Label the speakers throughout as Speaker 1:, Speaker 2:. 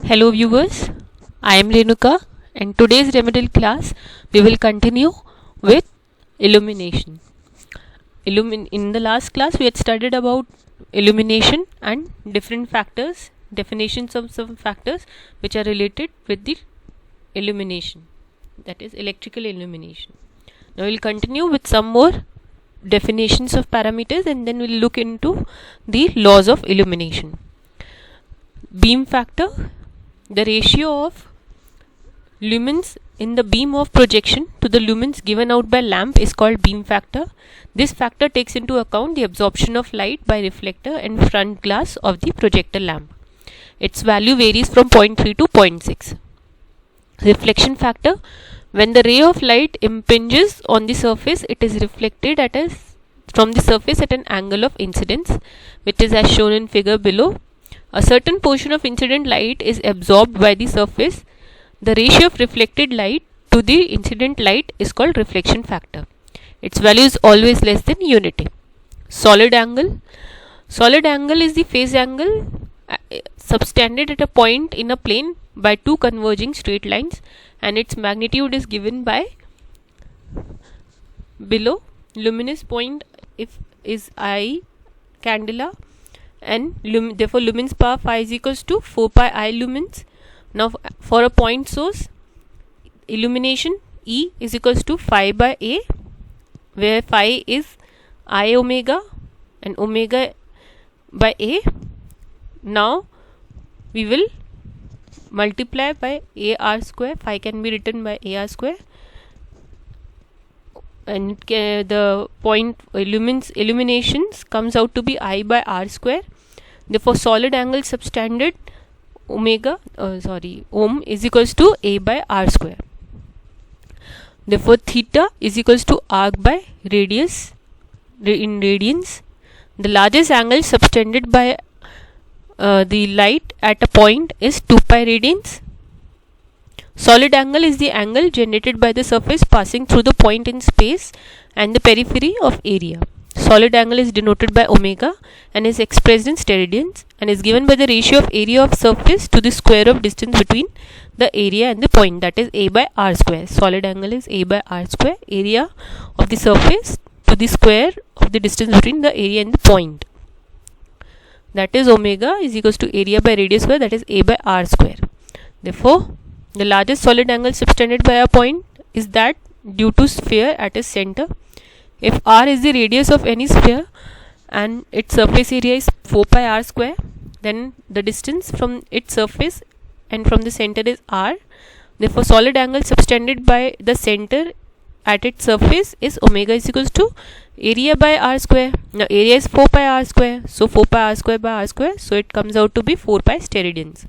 Speaker 1: Hello viewers, I am Renuka and today's remedial class we will continue with illumination. In the last class we had studied about illumination and different factors, definitions of some factors which are related with the illumination, that is electrical illumination. Now we will continue with some more definitions of parameters and then we will look into the laws of illumination. Beam factor, the ratio of lumens in the beam of projection to the lumens given out by lamp is called beam factor. This factor takes into account the absorption of light by reflector and front glass of the projector lamp. Its value varies from 0.3 to 0.6. Reflection factor, when the ray of light impinges on the surface, it is reflected from the surface at an angle of incidence, which is as shown in figure below. A certain portion of incident light is absorbed by the surface. The ratio of reflected light to the incident light is called reflection factor. Its value is always less than unity. Solid angle. Solid angle is the phase angle subtended at a point in a plane by two converging straight lines, and its magnitude is given by below. Luminous point is I candela, and therefore lumens power phi is equals to 4 pi I lumens. Now for a point source, illumination E is equals to phi by A, where phi is I omega and omega by A. Now we will multiply by AR square. Phi can be written by AR square, and the point illuminations comes out to be I by R square. Therefore solid angle subtended ohm is equals to A by R square. Therefore theta is equals to arc by radius in radians. The largest angle subtended by the light at a point is 2 pi radians. Solid angle is the angle generated by the surface passing through the point in space and the periphery of area. Solid angle is denoted by omega and is expressed in steradians and is given by the ratio of area of surface to the square of distance between the area and the point, that is A by R square. Solid angle is A by R square, area of the surface to the square of the distance between the area and the point, that is omega is equals to area by radius square, that is A by R square. Therefore the largest solid angle subtended by a point is that due to sphere at its center. If R is the radius of any sphere and its surface area is 4 pi R square, then the distance from its surface and from the center is R. Therefore solid angle subtended by the center at its surface is omega is equals to area by R square. Now area is 4 pi R square, so 4 pi R square by R square, so it comes out to be 4 pi steradians.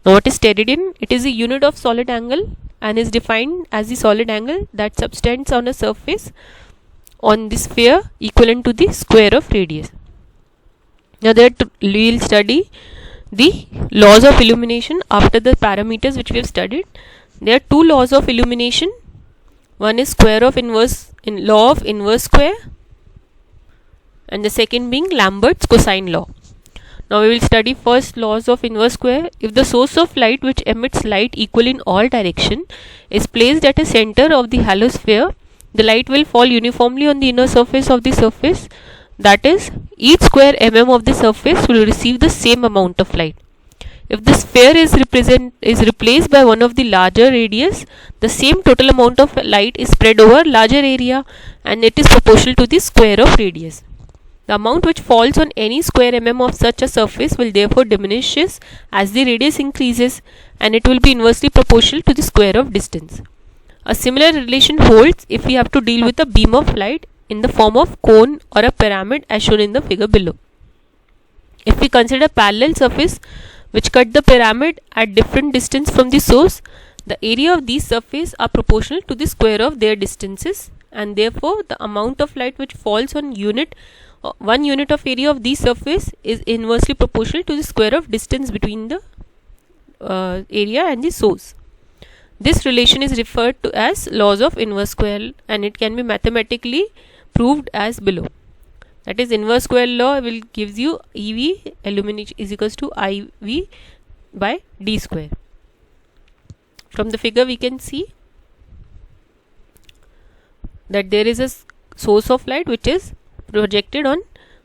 Speaker 1: Now what is steradian? It is a unit of solid angle and is defined as the solid angle that subtends on a surface on the sphere equivalent to the square of radius. Now we will study the laws of illumination after the parameters which we have studied. There are two laws of illumination. One is law of inverse square, and the second being Lambert's cosine law. Now we will study first laws of inverse square. If the source of light which emits light equal in all direction is placed at a center of the halo sphere, the light will fall uniformly on the inner surface of the surface, that is each square mm of the surface will receive the same amount of light. If the sphere is replaced by one of the larger radius, the same total amount of light is spread over larger area and it is proportional to the square of radius. The amount which falls on any square mm of such a surface will therefore diminishes as the radius increases, and it will be inversely proportional to the square of distance. A similar relation holds if we have to deal with a beam of light in the form of cone or a pyramid as shown in the figure below. If we consider parallel surface which cut the pyramid at different distance from the source, the area of these surfaces are proportional to the square of their distances, and therefore the amount of light which falls on 1 unit of area of these surface is inversely proportional to the square of distance between the area and the source. This relation is referred to as laws of inverse square, and it can be mathematically proved as below. That is, inverse square law will gives you EV illumination is equals to IV by d square. From the figure we can see that there is a source of light which is projected on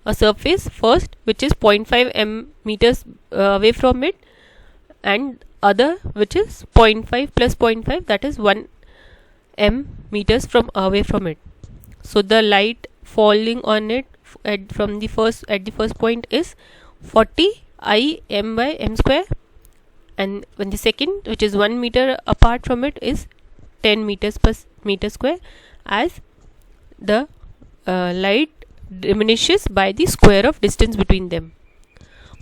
Speaker 1: a surface first, which is 0.5 meters away from it, and other which is 0.5 plus 0.5, that is 1 meters from away from it. So the light falling on it at the first point is 40 I m by m square, and when the second, which is 1 meter apart from it, is 10 meters per meter square, as the light diminishes by the square of distance between them.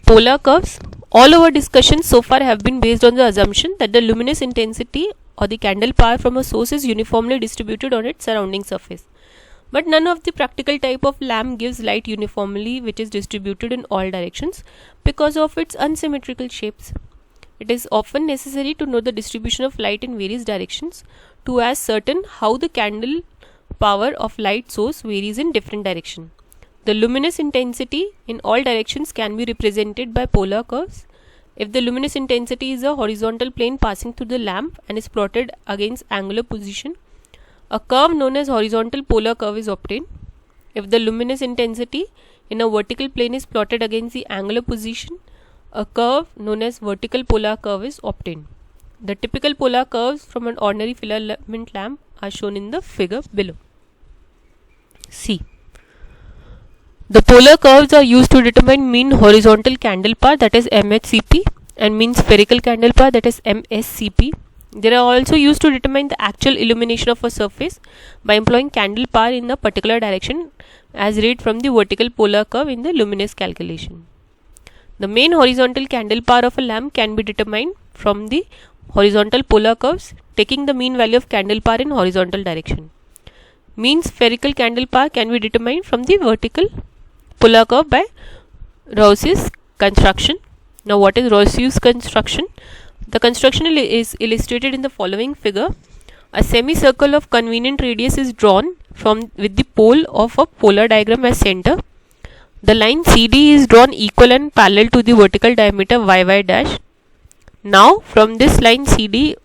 Speaker 1: Polar curves. All our discussions so far have been based on the assumption that the luminous intensity or the candle power from a source is uniformly distributed on its surrounding surface. But none of the practical type of lamp gives light uniformly, which is distributed in all directions because of its unsymmetrical shapes. It is often necessary to know the distribution of light in various directions to ascertain how the candle power of light source varies in different directions. The luminous intensity in all directions can be represented by polar curves. If the luminous intensity is a horizontal plane passing through the lamp and is plotted against angular position, a curve known as horizontal polar curve is obtained. If the luminous intensity in a vertical plane is plotted against the angular position, a curve known as vertical polar curve is obtained. The typical polar curves from an ordinary filament lamp are shown in the figure below. C. The polar curves are used to determine mean horizontal candle power, that is MHCP, and mean spherical candle power, that is MSCP. They are also used to determine the actual illumination of a surface by employing candle power in a particular direction as read from the vertical polar curve in the luminous calculation. The main horizontal candle power of a lamp can be determined from the horizontal polar curves, taking the mean value of candle power in horizontal direction. Mean spherical candle power can be determined from the vertical polar curve by Roussier's construction. Now, what is Roussier's construction? The construction is illustrated in the following figure. A semicircle of convenient radius is drawn with the pole of a polar diagram as center. The line CD is drawn equal and parallel to the vertical diameter YY dash. Now, from this line CD,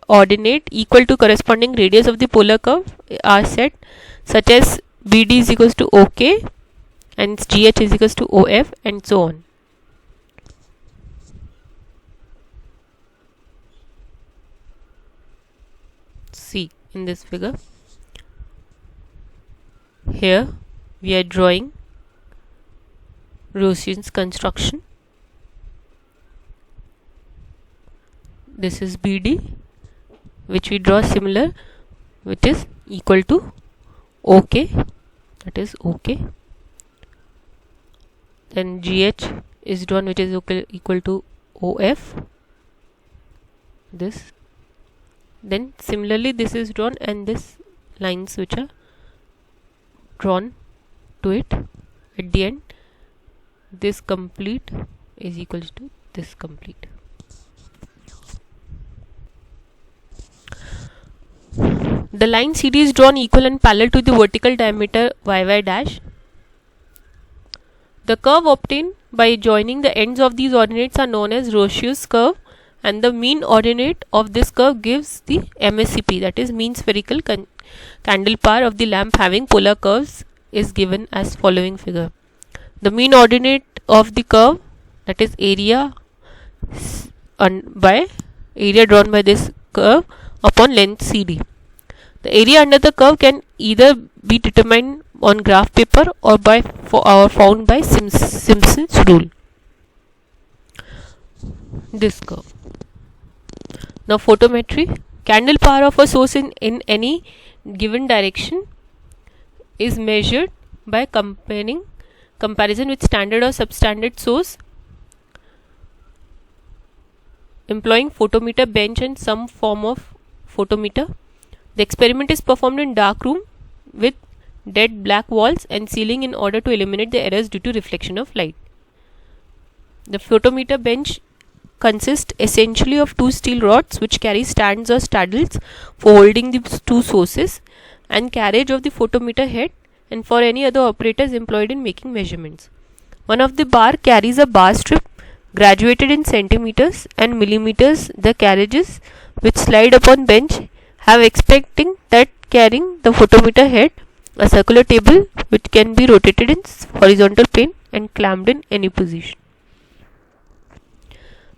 Speaker 1: ordinate equal to corresponding radius of the polar curve are set, such as BD is equals to OK and GH is equals to OF, and so on. See in this figure. Here we are drawing Roussier's construction. This is BD, which we draw similar, which is equal to OK, that is OK. Then GH is drawn, which is equal to OF, this. Then similarly this is drawn, and this lines which are drawn to it at the end, this complete is equal to this complete. The line CD is drawn equal and parallel to the vertical diameter YY dash. The curve obtained by joining the ends of these ordinates are known as Roussier's curve, and the mean ordinate of this curve gives the MSCP, that is mean spherical candle power of the lamp having polar curves, is given as following figure. The mean ordinate of the curve, that is area drawn by this curve upon length CD. The area under the curve can either be determined on graph paper or found by Simpson's rule. This curve. Now, photometry. Candle power of a source in any given direction is measured by comparison with standard or substandard source, employing photometer bench and some form of photometer. The experiment is performed in dark room with dead black walls and ceiling in order to eliminate the errors due to reflection of light. The photometer bench consists essentially of two steel rods which carry stands or straddles for holding the two sources, and carriage of the photometer head, and for any other operators employed in making measurements. One of the bar carries a bar strip Graduated in centimeters and millimeters, the carriages which slide upon bench have expecting that carrying the photometer head, a circular table which can be rotated in horizontal plane and clamped in any position.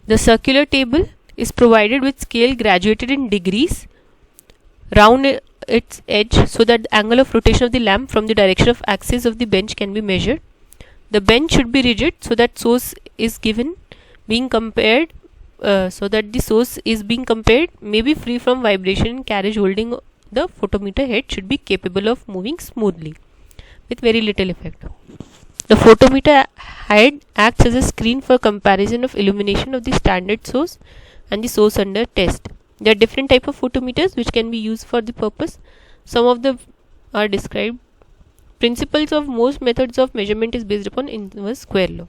Speaker 1: The circular table is provided with scale graduated in degrees round its edge so that the angle of rotation of the lamp from the direction of axis of the bench can be measured. The bench should be rigid so that source is being compared may be free from vibration, and carriage holding the photometer head should be capable of moving smoothly with very little effect. The photometer head acts as a screen for comparison of illumination of the standard source and the source under test. There are different types of photometers which can be used for the purpose. Some of them are described. Principles of most methods of measurement is based upon inverse square law.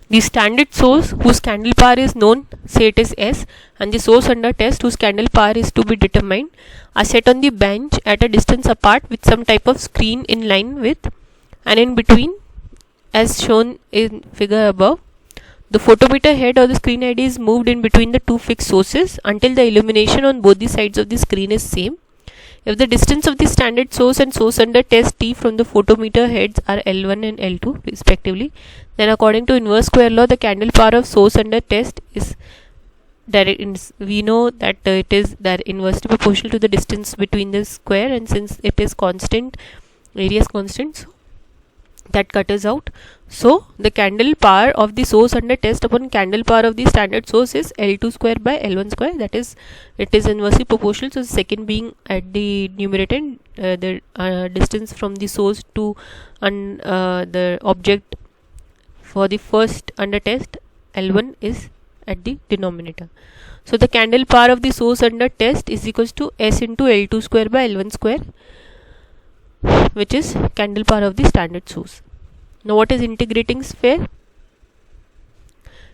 Speaker 1: The standard source whose candle power is known, say it is S, and the source under test whose candle power is to be determined, are set on the bench at a distance apart with some type of screen in line with and in between, as shown in figure above. The photometer head or the screen head is moved in between the two fixed sources until the illumination on both the sides of the screen is same. If the distance of the standard source and source under test T from the photometer heads are L1 and L2 respectively, then according to inverse square law, the candle power of source under test is direct. We know that it is inversely proportional to the distance between the square, and since it is constant, area is constant, so that cutters out. So the candle power of the source under test upon candle power of the standard source is L2 square by L1 square, that is, it is inversely proportional. So the second being at the numerator, and the distance from the source to the object for the first under test, L1 is at the denominator. So the candle power of the source under test is equals to S into L2 square by L1 square, which is candle power of the standard source. Now what is integrating sphere?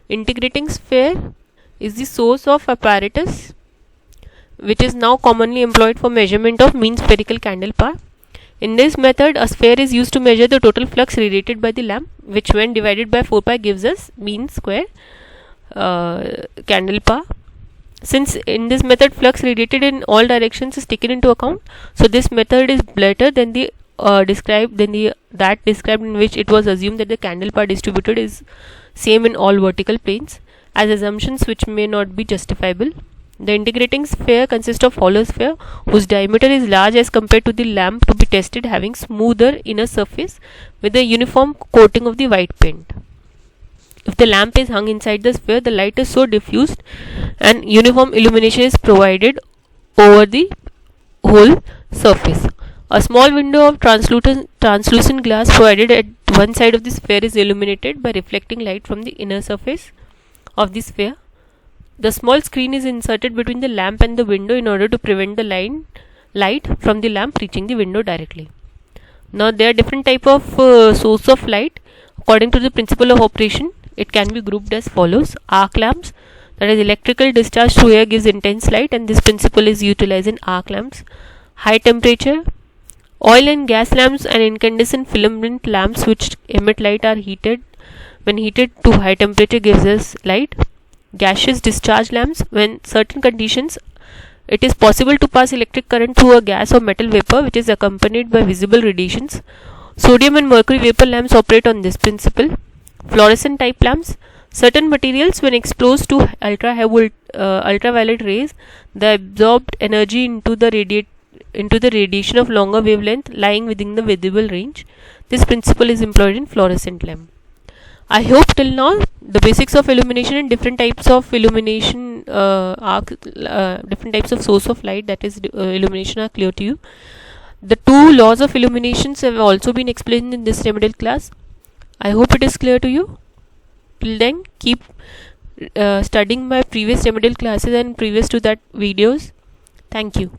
Speaker 1: Integrating sphere is the source of apparatus which is now commonly employed for measurement of mean spherical candle power. In this method, a sphere is used to measure the total flux radiated by the lamp, which when divided by 4 pi gives us mean square candle power. Since in this method flux radiated in all directions is taken into account, so this method is better than the described in which it was assumed that the candle power distributed is same in all vertical planes, as assumptions which may not be justifiable. The integrating sphere consists of hollow sphere whose diameter is large as compared to the lamp to be tested, having smoother inner surface with a uniform coating of the white paint. If the lamp is hung inside the sphere, the light is so diffused and uniform illumination is provided over the whole surface. A small window of translucent glass provided at one side of the sphere is illuminated by reflecting light from the inner surface of the sphere. The small screen is inserted between the lamp and the window in order to prevent the light from the lamp reaching the window directly. Now there are different type of source of light. According to the principle of operation, it can be grouped as follows. Arc lamps, that is electrical discharge through air gives intense light, and this principle is utilized in arc lamps. High temperature, oil and gas lamps and incandescent filament lamps which emit light are heated. When heated to high temperature gives us light. Gaseous discharge lamps, when certain conditions it is possible to pass electric current through a gas or metal vapor which is accompanied by visible radiations. Sodium and mercury vapor lamps operate on this principle. Fluorescent type lamps, certain materials when exposed to ultraviolet rays, they absorbed energy into the radiation of longer wavelength lying within the visible range. This principle is employed in fluorescent lamp. I hope till now the basics of illumination and different types of illumination different types of source of light, that is illumination, are clear to you. The two laws of illuminations have also been explained in this remedial class. I hope it is clear to you. Till then, keep studying my previous remedial classes and previous to that videos. Thank you.